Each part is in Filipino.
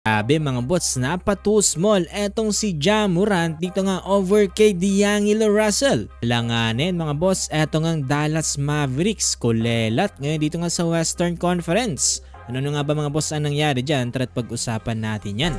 Sabi mga boss, napatu small etong si Ja Morant dito nga over kay D'Angelo Russell. Langanin mga boss, eto nga Dallas Mavericks kulelat ngayon dito nga sa Western Conference. Ano nga ba mga boss ang nangyari dyan? Tara't pag-usapan natin yan.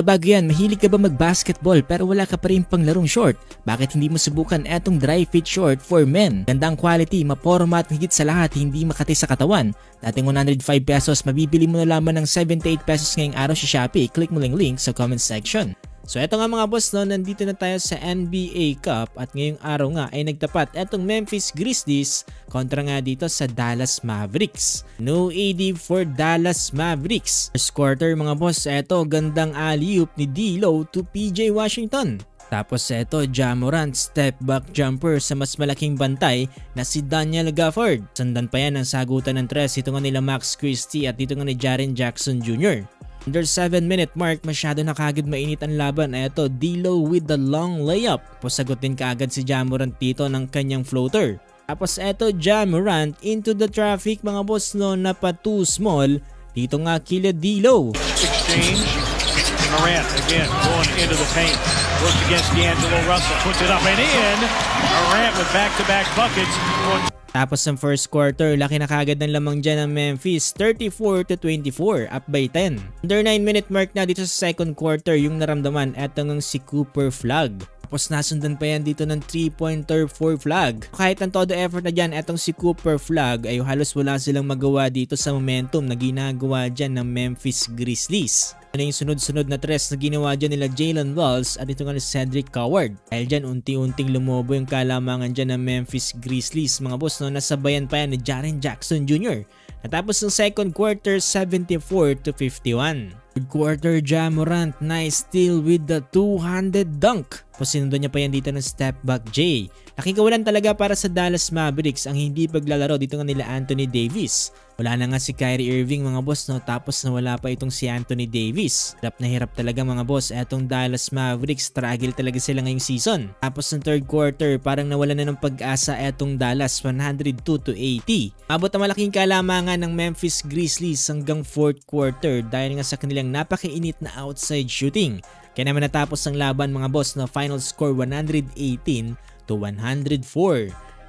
Bago yan, mahilig ka ba mag-basketball pero wala ka pa rin panglarong short? Bakit hindi mo subukan etong dry fit short for men? Gandang quality, maporma at higit sa lahat hindi makati sa katawan. Dating 105 pesos, mabibili mo na lamang ng 78 pesos ngayong araw sa Shopee. Click mo lang link sa comment section. So eto nga mga boss, no, nandito na tayo sa NBA Cup at ngayong araw nga ay nagtapat etong Memphis Grizzlies kontra nga dito sa Dallas Mavericks. No AD for Dallas Mavericks. First quarter mga boss, eto gandang alley-oop ni D'Lo to PJ Washington. Tapos eto Ja Morant step back jumper sa mas malaking bantay na si Daniel Gafford. Sandan pa yan ang sagutan ng tres ito nga nila Max Christie at dito nga ni Jaren Jackson Jr. Under 7-minute mark, masyado na kagad mainit ang laban. Eto, D'Lo with the long layup. Pasagutin kaagad si Ja Morant dito ng kanyang floater. Tapos eto, Ja Morant into the traffic mga boss, no, na pa too small. Dito nga kila D'Lo. Exchange. Morant again going into the paint. Works against D'Angelo Russell. Puts it up and in. Morant with back-to-back buckets. Tapos ng first quarter, laki na kagad ng lamang dyan ng Memphis, 34-24, up by 10. Under 9-minute mark na dito sa second quarter, yung naramdaman, eto ng si Cooper Flag. Tapos nasundan pa yan dito ng 3-pointer for Flag. Kahit ang todo effort na dyan, etong si Cooper Flag ay halos wala silang magawa dito sa momentum na ginagawa dyan ng Memphis Grizzlies. Ano yung sunod-sunod na tres na ginawa dyan nila Jalen Walls at ito nga ni Cedric Coward. Dahil dyan unti-unting lumobo yung kalamangan dyan ng Memphis Grizzlies mga boss, no, nasabayan pa yan ni Jaren Jackson Jr. Natapos ng second quarter 74-51. Third quarter, Ja Morant, nice steal with the two-handed dunk. Pasinundo niya pa yan dito ng step back J. Nakikawalan talaga para sa Dallas Mavericks ang hindi paglalaro dito nga nila Anthony Davis. Wala na nga si Kyrie Irving mga boss, no, tapos nawala pa itong si Anthony Davis. Hirap na hirap talaga mga boss, etong Dallas Mavericks, struggle talaga sila ngayong season. Tapos ng third quarter, parang nawala na ng pag-asa etong Dallas, 102-80. Abot ang malaking kalamangan ng Memphis Grizzlies hanggang fourth quarter dahil nga sa kanilang napakainit na outside shooting. Kaya naman natapos ang laban mga boss, na final score 118-104.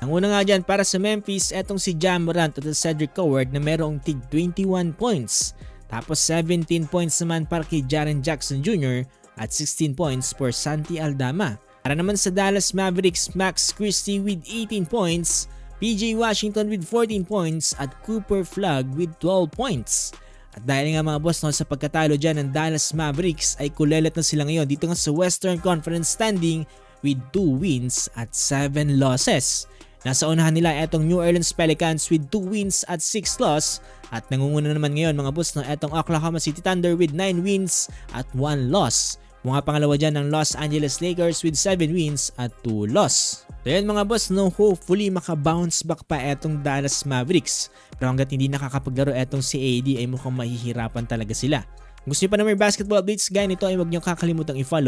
Ang una nga dyan para sa Memphis, etong si Ja Morant at Cedric Coward na merong tig 21 points. Tapos 17 points naman para kay Jaren Jackson Jr. at 16 points for Santi Aldama. Para naman sa Dallas Mavericks, Max Christie with 18 points, PJ Washington with 14 points at Cooper Flag with 12 points. At dahil nga mga boss, no, sa pagkatalo dyan ng Dallas Mavericks ay kulelat na sila ngayon dito nga sa Western Conference standing with 2 wins at 7 losses. Nasa unahan nila etong New Orleans Pelicans with 2 wins at 6 loss. At nangunguna naman ngayon mga boss, no, etong Oklahoma City Thunder with 9 wins at 1 loss. Mga pangalawa dyan ng Los Angeles Lakers with 7 wins at 2 loss. So yan mga boss, no, hopefully makabounce back pa etong Dallas Mavericks. Pero hanggat hindi nakakapaglaro etong si AD ay mukhang mahihirapan talaga sila. Kung gusto nyo pa na may basketball updates gaya nito ay huwag nyo kakalimutang i-follow